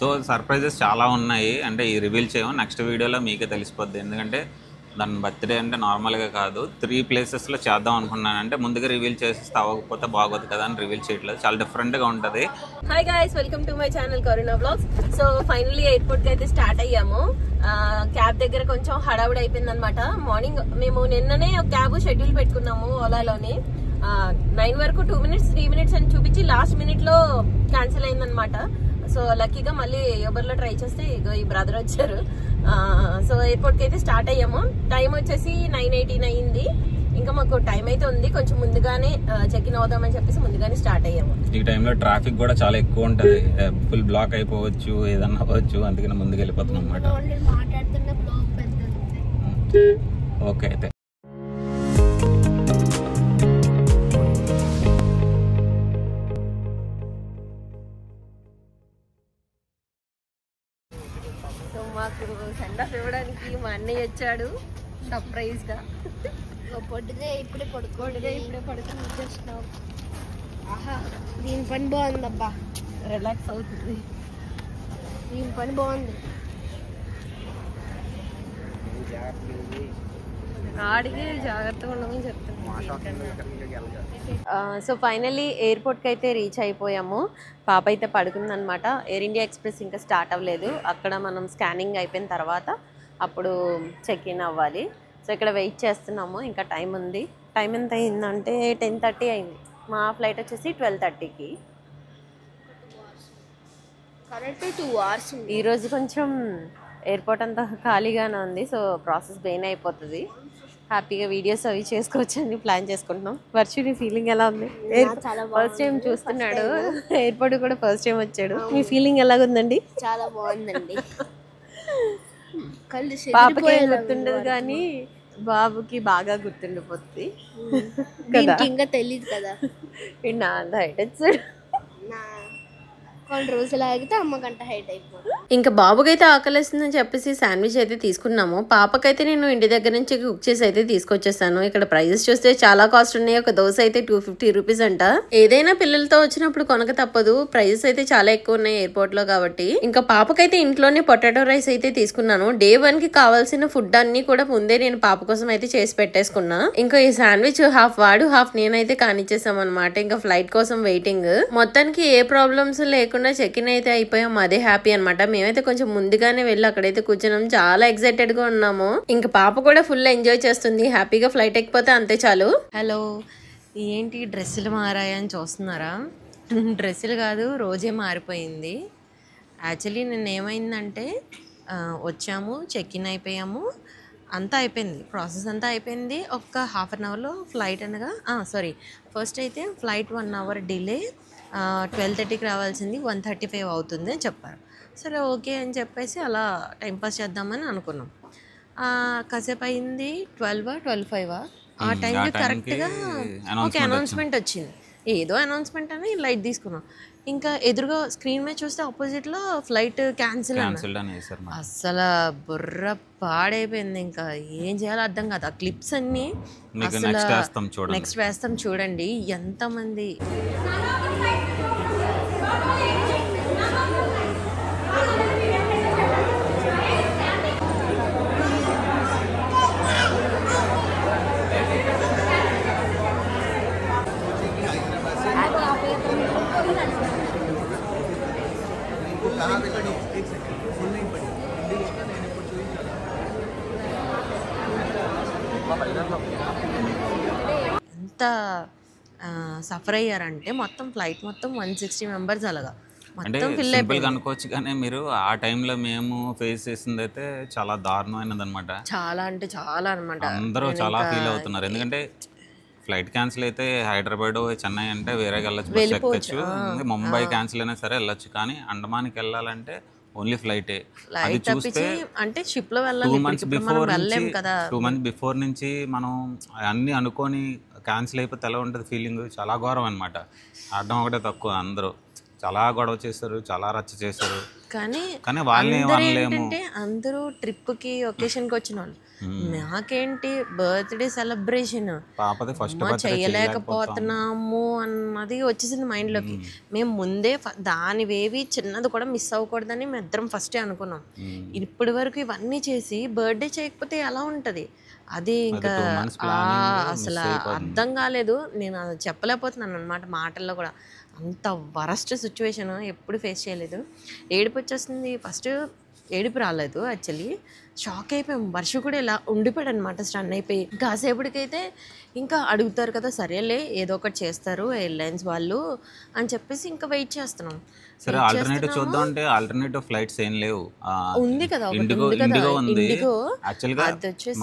So surprises చాలా ఉన్నాయి. అంటే ఈ రివీల్ చేయము, నెక్స్ట్ వీడియోలో మీకే తెలిసిపోద్ది. ఎందుకంటే దాని బర్త్డే అంటే నార్మల్గా కాదు, 3 ప్లేసెస్లో చేద్దాం అనుకున్నాను. అంటే ముందుగా రివీల్ చేసేస్తే అవ్వకపోతే బాగోదు కదా అని రివీల్ చేయట్లేదు. చాలా డిఫరెంట్గా ఉంటుంది. Hi guys, welcome to my channel Karuna blogs. So finally airport కి అయితే స్టార్ట్ అయ్యాము. క్యాబ్ దగ్గర కొంచెం హడావుడి అయిపోయింది అనమాట. మార్నింగ్ మేము నిన్ననే ఒక క్యాబ్ షెడ్యూల్ పెట్టుకున్నాము ఓలాలోని. 9 వరకు 2 minutes 3 minutes అని చూపించి లాస్ట్ మినిట్ లో క్యాన్సిల్ అయిందనమాట. సో లక్కీగా మళ్ళీ యూబర్ లో ట్రై చేస్తే ఈ బ్రదర్ వచ్చారు. సో ఎయిర్పోర్ట్ కి అయితే స్టార్ట్ అయ్యాము. టైం వచ్చేసి 9:18 అయింది. ఇంకా మాకు టైం అయితే ఉంది, కొంచెం ముందుగానే చెక్ ఇన్ అవుదామని చెప్పేసి ముందుగానే స్టార్ట్ అయ్యాము. ఈ టైంలో ట్రాఫిక్ కూడా చాలా ఎక్కువ ఉంటుంది, ఫుల్ బ్లాక్ అయిపోవచ్చు, ఏదన్నా అవ్వచ్చు. అందుకని ముందుకు వెళ్ళిపోతున్నాం అనమాట. ఓకే అయితే మాకు సెండ్ ఆఫ్ ఇవ్వడానికి మా అన్నయ్య వచ్చాడు సర్ప్రైజ్ గా. పొద్దునే ఇప్పుడే పడుకుని వచ్చేసినావు. ఆహా, దీని పని బాగుందబ్బా, రిలాక్స్ అవుతుంది. దీని పని బాగుంది. ఆడికి జాగ్రత్తగా ఉండమని చెప్తాను. సో ఫైనల్లీ ఎయిర్పోర్ట్కి అయితే రీచ్ అయిపోయాము. పాప అయితే పడుకుందనమాట. ఎయిర్ ఇండియా ఎక్స్ప్రెస్ ఇంకా స్టార్ట్ అవ్వలేదు. అక్కడ మనం స్కానింగ్ అయిపోయిన తర్వాత అప్పుడు చెక్ ఇన్ అవ్వాలి. సో ఇక్కడ వెయిట్ చేస్తున్నాము, ఇంకా టైం ఉంది. టైం ఎంత అయిందంటే 10:30 అయింది. మా ఫ్లైట్ వచ్చేసి 12:30కి. Correct 2 hours. ఈరోజు కొంచెం ఎయిర్పోర్ట్ అంతా ఖాళీగానే ఉంది. సో ప్రాసెస్ బెయిన్ అయిపోతుంది. హ్యాపీగా వీడియోస్ అవి చేసుకోవచ్చు అని ప్లాన్ చేసుకుంటున్నాం. వర్చువల్ ఫీలింగ్ ఎలా ఉంది? ఫస్ట్ టైం చూస్తున్నాడు, ఎయిర్పోర్ట్ కూడా ఫస్ట్ టైం వచ్చాడు. మీ ఫీలింగ్ ఎలాగుందండి? చాలా బాగుందండి. పాపకి ఏం గుర్తుండదు కానీ బాబుకి బాగా గుర్తుండిపోతుంది కదా. ఇంకా తెలియదు కదా, నా హైట్ వచ్చాడు. కొన్ని రోజులు ఆగితే అమ్మకంట హైట్ అయిపోతుంది. ఇంకా బాబుకైతే ఆకలిస్తుందని చెప్పేసి శాండ్విచ్ అయితే తీసుకున్నాము. పాపకైతే నేను ఇంటి దగ్గర నుంచి కుక్ చేసి అయితే తీసుకొచ్చేసాను. ఇక్కడ ప్రైజెస్ చూస్తే చాలా కాస్ట్ ఉన్నాయి. ఒక దోశ అయితే 250 రూపీస్ అంట. ఏదైనా పిల్లలతో వచ్చినప్పుడు కొనక తప్పదు, ప్రైజెస్ అయితే చాలా ఎక్కువ ఉన్నాయి ఎయిర్పోర్ట్ లో కాబట్టి. ఇంకా పాపకైతే ఇంట్లోనే పొటాటో రైస్ అయితే తీసుకున్నాను. Day 1 కి కావాల్సిన ఫుడ్ అన్ని కూడా ముందే నేను పాప కోసం అయితే చేసి పెట్టేసుకున్నా. ఇంకా ఈ శాండ్విచ్ హాఫ్ వాడు హాఫ్ నేనైతే కానిచ్చేసాం అనమాట. ఇంకా ఫ్లైట్ కోసం వెయిటింగ్. మొత్తానికి ఏ ప్రాబ్లమ్స్ లేకుండా చెక్ ఇన్ అయితే అయిపోయాం. అదే హ్యాపీ అనమాట. మేమైతే కొంచెం ముందుగానే వెళ్ళి అక్కడైతే కూర్చున్నాం. చాలా ఎక్సైటెడ్ గా ఉన్నాము. ఇంకా పాప కూడా ఫుల్ ఎంజాయ్ చేస్తుంది. హ్యాపీగా ఫ్లైట్ ఎక్కిపోతే అంతే చాలు. హలో, ఏంటి డ్రెస్సులు మారాయని చూస్తున్నారా? డ్రెస్సులు కాదు, రోజే మారిపోయింది. యాక్చువల్లీ నేను ఏమైందంటే వచ్చాము, చెక్ ఇన్ అయిపోయాము, అంతా అయిపోయింది, ప్రాసెస్ అంతా అయిపోయింది. ఒక హాఫ్ అన్ అవర్లో ఫ్లైట్ అనగా ఫస్ట్ అయితే ఫ్లైట్ 1 hour డిలే, 12:30కి రావాల్సింది 1:35 అవుతుంది అని చెప్పారు. సరే ఓకే అని చెప్పేసి అలా టైంపాస్ చేద్దామని అనుకున్నాం. కాసేపు అయింది, 12:05 ఆ టైంకి కరెక్ట్గా ఒక అనౌన్స్మెంట్ వచ్చింది. ఏదో అనౌన్స్మెంట్ అని లైట్ తీసుకున్నాం. ఇంకా ఎదురుగా స్క్రీన్ మీద చూస్తే ఆపోజిట్లో ఫ్లైట్ క్యాన్సిల్ అని. అసలు బుర్ర పాడైపోయింది. ఇంకా ఏం చేయాలో అర్థం కాదు. ఆ క్లిప్స్ అన్ని నెక్స్ట్ వేస్తాం చూడండి. ఎంతమంది ఎంత సఫర్ అయ్యారంటే మొత్తం ఫ్లైట్ మొత్తం 160 మెంబర్స్ అలాగా మొత్తం ఫిల్ అయిపోయింది అనుకోవచ్చు. కానీ మీరు ఆ టైంలో మేము ఫేస్ చేసింది అయితే చాలా దారుణమైనది అనమాట. చాలా అంటే చాలా అనమాట. అందరూ చాలా ఫీల్ అవుతున్నారు. ఎందుకంటే ఫ్లైట్ క్యాన్సిల్ అయితే హైదరాబాద్ చెన్నై అంటే వేరే వెళ్ళొచ్చు, ముంబై క్యాన్సిల్ అయినా సరే వెళ్ళొచ్చు. కానీ అండమాన్కి వెళ్ళాలంటే ఓన్లీ ఫ్లైటే. అది చూస్తే అంటే షిప్ లో వెళ్ళాలి. 2 months బిఫోర్ నుంచి మనం అన్ని అనుకొని క్యాన్సిల్ అయిపోతే ఎలా ఉంటుంది ఫీలింగ్? చాలా ఘోరం అనమాట. ఆడడం ఒకటే తక్కువ, అందరూ చాలా గొడవ చేశారు, చాలా రచ్చ చేశారు. కానీ కానీ వాళ్ళని అందరూ ఏమనలేము. ఏంటంటే అందరూ ట్రిప్కి ఒకేషన్కి వచ్చిన వాళ్ళు, నాకేంటి బర్త్డే సెలబ్రేషన్ పాపది ఫస్ట్ అమ్మ చేయలేకపోతున్నాము అన్నది వచ్చేసింది మైండ్లోకి. మేము ముందే దానివేవి చిన్నది కూడా మిస్ అవ్వకూడదని మేము ఇద్దరం ఫస్టే అనుకున్నాం. ఇప్పటి వరకు ఇవన్నీ చేసి బర్త్డే చేయకపోతే ఎలా ఉంటుంది అది ఇంకా 2 months planning అసలు miss అయిపోతుంది. అర్థం కాలేదు. నేను అది చెప్పలేకపోతున్నాను అనమాట మాటల్లో కూడా. అంత వరస్ట్ సిచ్యువేషన్ ఎప్పుడు ఫేస్ చేయలేదు. ఏడుపు వచ్చేస్తుంది. ఫస్ట్ ఏడుపు రాలేదు, యాక్చువల్లీ షాక్ అయిపోయాం. వర్ష కూడా ఇలా ఉండిపోయాడు అనమాట, స్టన్ అయిపోయి. కాసేపటికైతే ఇంకా అడుగుతారు కదా, సరేలే ఏదో ఒకటి చేస్తారు ఎయిర్లైన్స్ వాళ్ళు అని చెప్పేసి ఇంకా వెయిట్ చేస్తున్నాం. సరే ఆల్టర్నేటివ్ చూద్దాం అంటే ఆల్టర్నేటివ్ ఫ్లైట్స్ ఏం లేవు. ఉంది కదా, ఒకటి ఇండిగో ఉంది కదా, ఉంది. ఇండిగో. యాక్చువల్గా అది వచ్చేసి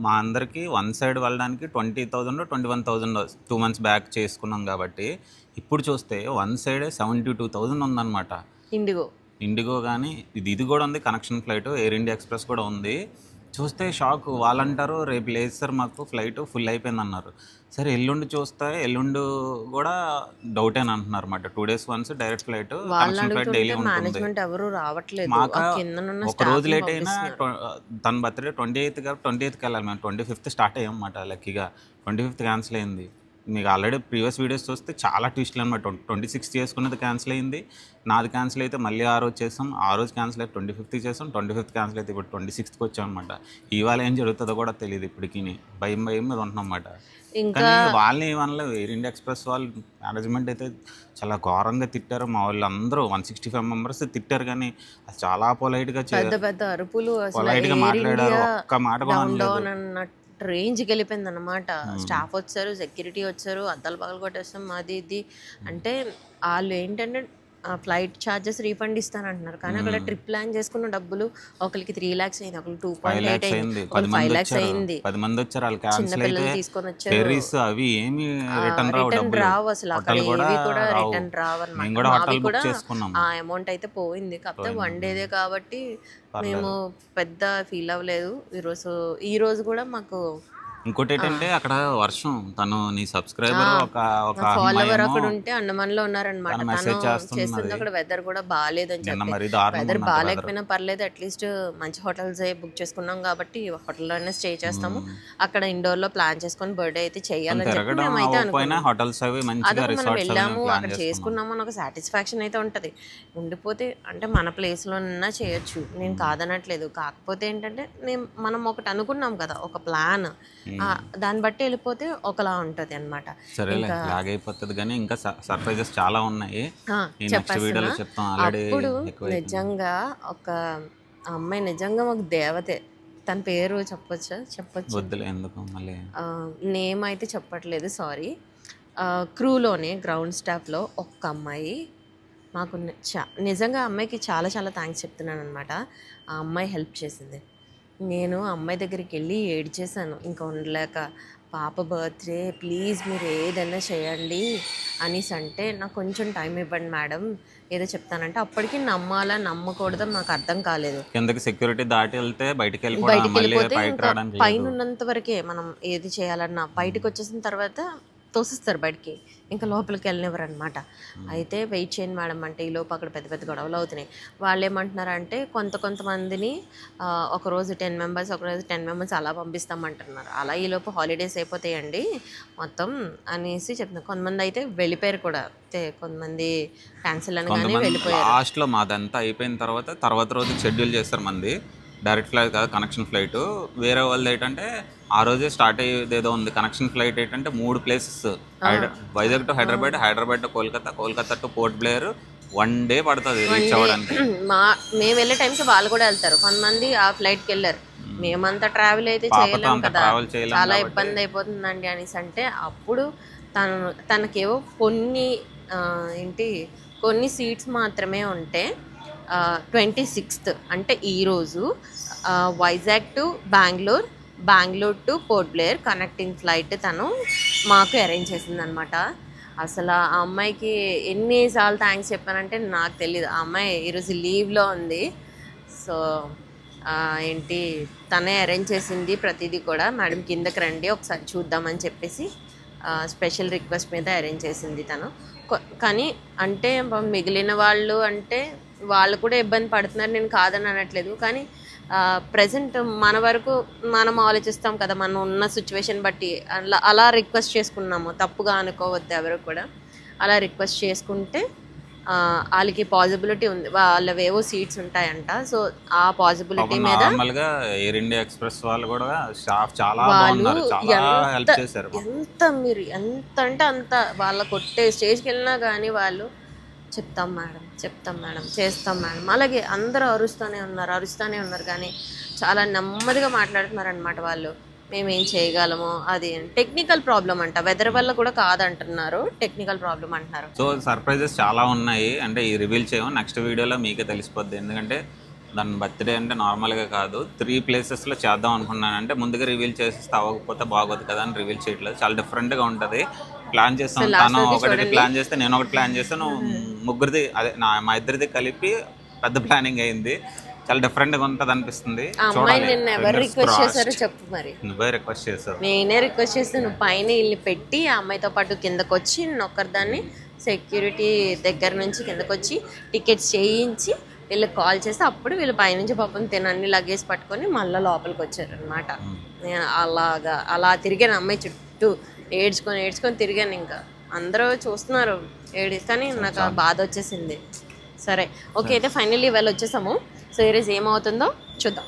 మా అందరికి వన్ సైడ్ వెళ్ళడానికి 20,000 21,000 2 months బ్యాక్ చేసుకున్నాం కాబట్టి ఇప్పుడు చూస్తే వన్ సైడ్ 72,000 ఉందన్నమాట. ఇండిగో కానీ ఇది కూడా ఉంది, connection flight air India express కూడా ఉంది. చూస్తే షాక్. వాళ్ళంటారు రేపు లేదు సార్ మాకు ఫ్లైట్ ఫుల్ అయిపోయింది అన్నారు. సరే ఎల్లుండి చూస్తే ఎల్లుండి కూడా డౌట్ అని అంటున్నారు అన్నమాట. 2 days once direct flight, connection flight daily ఉంటుంది. మేనేజ్మెంట్ ఎవరు రావట్లేదు. మాకు ఒక రోజు లేట్ అయినా తన బర్త్డే 28th కాబట్టి 28th వెళ్ళాలి. మేము 25th స్టార్ట్ అయ్యాం అన్నమాట. లక్కీగా 25th క్యాన్సిల్ అయింది. మీకు ఆల్రెడీ ప్రీవియస్ వీడియోస్ చూస్తే చాలా ట్విస్ట్లు అనమాట. 26th చేసుకున్నది క్యాన్సిల్ అయింది, నాది క్యాన్సిల్ అయితే మళ్ళీ ఆ రోజు చేసాం, ఆ రోజు క్యాన్సిల్ అయితే 25th చేసాం, 25th క్యాన్సిల్ అయితే ఇప్పుడు 26th వచ్చాం అనమాట. ఇవాళ ఏం జరుగుతుందో కూడా తెలియదు. ఇప్పటికి భయం మీద ఉంటున్నాం అన్నమాట. కానీ వాళ్ళని ఏమనలేదు. ఎయిర్ ఇండియా ఎక్స్ప్రెస్ వాళ్ళు మేనేజ్మెంట్ అయితే చాలా ఘోరంగా తిట్టారు. మా వాళ్ళు అందరూ 165 members తిట్టారు. కానీ అది చాలా పొలైట్గా పెద్ద అరుపులు, పొలైట్గా మాట్లాడారు. ఒక్క మాట కూడా అనలేదు. రేంజ్కి వెళ్ళిపోయింది అనమాట. స్టాఫ్ వచ్చారు, సెక్యూరిటీ వచ్చారు, అద్దాలు పగలు కొట్టేస్తాం అది ఇది అంటే. వాళ్ళు ఏంటంటే ఫ్లైట్ ఛార్జెస్ రీఫండ్ ఇస్తానంటున్నారు, కానీ అక్కడ ట్రిప్ ప్లాన్ చేసుకున్న డబ్బులు ఒకరికి 3 lakhs అయింది, ఒకరికి 2.8 అయింది, 5 lakhs అయింది. 10 మంది వచ్చారు. వాళ్ళు క్యాన్సిల్ అయితే తీసుకొని వచ్చారు. ఫెరీస్ అవి ఏమి రిటర్న్ రావు అసలు. అక్కడ ఏవి కూడా రిటర్న్ రావు అనమాట. ఆ అమౌంట్ అయితే పోయింది. కాకపోతే 1 day కాబట్టి మేము పెద్ద ఫీల్ అవ్వలేదు. ఈ రోజు కూడా మాకు ఇంకోటి ఏంటంటే అక్కడ వర్షం. తను నీ సబ్స్క్రైబర్ ఒక ఫాలోవర్ అక్కడ ఉంటే అండమాన్లో ఉన్నారనమాట. మెసేజ్ చేస్తుంది అక్కడ వెదర్ కూడా బాగాలేదని చెప్పి. వెదర్ బాగాలేకపోయినా పర్లేదు, అట్లీస్ట్ మంచి హోటల్స్ బుక్ చేసుకున్నాం కాబట్టి హోటల్లోనే స్టే చేస్తాము. అక్కడ ఇండోర్ లో ప్లాన్ చేసుకుని బర్త్డే అయితే చెయ్యాలని చెప్పి మేమైతే అనుకున్నాం. అదే మనం వెళ్ళాము, అక్కడ చేసుకున్నాము అని ఒక సాటిస్ఫాక్షన్ అయితే ఉంటది. ఉండిపోతే అంటే మన ప్లేస్ లోనన్నా చేయొచ్చు, నేను కాదనట్లేదు. కాకపోతే ఏంటంటే మనం ఒకటి అనుకున్నాం కదా, ఒక ప్లాన్, దాన్ని బట్టి వెళ్ళిపోతే ఒకలా ఉంటది అనమాట. అయిపోతుంది. కానీ ఇంకా సర్ప్రైజెస్ చాలా ఉన్నాయి. అప్పుడు నిజంగా ఒక అమ్మాయి నిజంగా ఒక దేవతే. తన పేరు చెప్పొచ్చు నేమ్ అయితే చెప్పట్లేదు, సారీ. క్రూలోనే గ్రౌండ్ స్టాఫ్లో ఒక్క అమ్మాయి మాకు నిజంగా అమ్మాయికి చాలా చాలా థ్యాంక్స్ చెప్తున్నాను అనమాట. ఆ అమ్మాయి హెల్ప్ చేసింది. నేను అమ్మాయి దగ్గరికి వెళ్ళి ఏడ్చేసాను ఇంకా ఉండలేక. పాప బర్త్డే ప్లీజ్ మీరు ఏదైనా చేయండి అనేసి అంటే, నాకు కొంచెం టైం ఇవ్వండి మేడం ఏదో చెప్తానంటే, అప్పటికి నమ్మాలా నమ్మకూడదో నాకు అర్థం కాలేదు. సెక్యూరిటీ దాటి వెళ్తే బయటికి వెళ్ళిపోతే పైన ఉన్నంత వరకే మనం ఏది చేయాలన్నా, బయటకు వచ్చేసిన తర్వాత తోసిస్తారు బయటికి, ఇంకా లోపలికి వెళ్ళనివ్వరు అనమాట. అయితే వెయిట్ చేయండి మేడం అంటే, ఈ లోపు అక్కడ పెద్ద పెద్ద గొడవలు అవుతున్నాయి. వాళ్ళు ఏమంటున్నారంటే కొంతమందిని ఒకరోజు 10 members, ఒకరోజు 10 members అలా పంపిస్తామంటున్నారు. అలా ఈ లోపు హాలిడేస్ అయిపోతాయండి మొత్తం అనేసి చెప్తున్నారు. కొంతమంది అయితే వెళ్ళిపోయారు కూడా, కొంతమంది క్యాన్సిల్ అని కానీ వెళ్ళిపోయారు. లాస్ట్లో మాదంతా అయిపోయిన తర్వాత రోజు షెడ్యూల్ చేస్తారు. మంది డైరెక్ట్ ఫ్లైట్ కాదు, కనెక్షన్ ఫ్లైట్. వేరే వాళ్ళది ఏంటంటే ఆ రోజే స్టార్ట్ అయ్యేది ఏదో ఉంది. కనెక్షన్ ఫ్లైట్ ఏంటంటే 3 places, Vizag to Hyderabad, Hyderabad to Kolkata, Kolkata to port Blair. 1 day పడుతుంది రీచ్ అవ్వడానికి. మేము వెళ్ళే టైంకి వాళ్ళు కూడా వెళ్తారు. కొంతమంది ఆ ఫ్లైట్కి వెళ్ళారు. మేమంతా ట్రావెల్ అయితే చేయలేము కదా, చాలా ఇబ్బంది అయిపోతుందండి అనేసి అంటే, అప్పుడు తనకేవో కొన్ని సీట్స్ మాత్రమే ఉంటే 26th అంటే ఈరోజు Vizag to Bengaluru to port Blair connecting flight తను మాకు అరేంజ్ చేసింది అనమాట. అసలు ఆ అమ్మాయికి ఎన్నిసార్లు థ్యాంక్స్ చెప్పానంటే నాకు తెలియదు. ఆ అమ్మాయి ఈరోజు లీవ్లో ఉంది. సో తనే అరేంజ్ చేసింది ప్రతిదీ కూడా. మేడం కిందకి రండి ఒకసారి చూద్దామని చెప్పేసి స్పెషల్ రిక్వెస్ట్ మీద అరేంజ్ చేసింది తను. కానీ అంటే మిగిలిన వాళ్ళు అంటే వాళ్ళు కూడా ఇబ్బంది పడుతున్నారు, నేను కాదని అనట్లేదు. కానీ ప్రజెంట్ మన వరకు మనం ఆలోచిస్తాం కదా, మనం ఉన్న సిచ్యువేషన్ బట్టి అలా రిక్వెస్ట్ చేసుకున్నాము. తప్పుగా అనుకోవద్దు ఎవరు కూడా. అలా రిక్వెస్ట్ చేసుకుంటే వాళ్ళకి పాసిబిలిటీ ఉంది, వాళ్ళవేవో సీట్స్ ఉంటాయంట. సో ఆ పాసిబిలిటీ మీద నార్మల్గా ఎయిర్ ఇండియా ఎక్స్ప్రెస్ వాళ్ళు కూడా స్టాఫ్ చాలా బాగున్నారు, చాలా హెల్ప్ చేశారు. ఎంత మీరు ఎంత అంటే అంత వాళ్ళ కొట్టే స్టేజ్కి వెళ్ళినా కానీ వాళ్ళు చెప్తాం మేడం చేస్తాం మేడం, అలాగే అందరూ అరుస్తూనే ఉన్నారు. కానీ చాలా నెమ్మదిగా మాట్లాడుతున్నారు అనమాట వాళ్ళు. మేమేం చేయగలము, అది టెక్నికల్ ప్రాబ్లం అంట, వెదర్ వల్ల కూడా కాదంటున్నారు, టెక్నికల్ ప్రాబ్లం అంటున్నారు. సో సర్ప్రైజెస్ చాలా ఉన్నాయి, అంటే ఈ రివీల్ చేయము, నెక్స్ట్ వీడియోలో మీకే తెలిసిపోద్ది. ఎందుకంటే దాని బర్త్డే అంటే నార్మల్గా కాదు, 3 ప్లేసెస్లో చేద్దాం అనుకున్నాను. అంటే ముందుగా రివీల్ చేసేస్తే అవ్వకపోతే బాగోదు కదా అని రివీల్ చేయట్లేదు. చాలా డిఫరెంట్గా ఉంటుంది. ప్లాన్ చేస్తాను, తను ఒకటి ప్లాన్ చేస్తే నేను ఒకటి ప్లాన్ చేస్తాను, ముగ్గురిది అదే మా ఇద్దరిది కలిపి పెద్ద ప్లానింగ్ అయింది. చాలా డిఫరెంట్గా ఉంటుంది అనిపిస్తుంది. ఎవరు రిక్వెస్ట్ చేశారో చెప్పు మరి. నువ్వే రిక్వెస్ట్ చేసావు. నేనే రిక్వెస్ట్ చేస్తాను. నువ్వు పైన ఇల్లు పెట్టి ఆ అమ్మాయితో పాటు కిందకు వచ్చి నేను ఒక్కరిదాన్ని సెక్యూరిటీ దగ్గర నుంచి కిందకు వచ్చి టికెట్స్ చేయించి వీళ్ళకి కాల్ చేస్తే అప్పుడు వీళ్ళు పైనుంచి పాపం అన్ని లగేజ్ పట్టుకొని మళ్ళీ లోపలికి వచ్చారు అనమాట. నేను అలా తిరిగాను అమ్మాయి చుట్టూ ఏడ్చుకొని తిరిగాను. ఇంకా అందరూ చూస్తున్నారు కానీ నాకు బాధ వచ్చేసింది. సరే ఓకే, అయితే ఫైనల్లీ వాళ్ళు వచ్చేసాము. సో ఈరోజు ఏమవుతుందో చూద్దాం.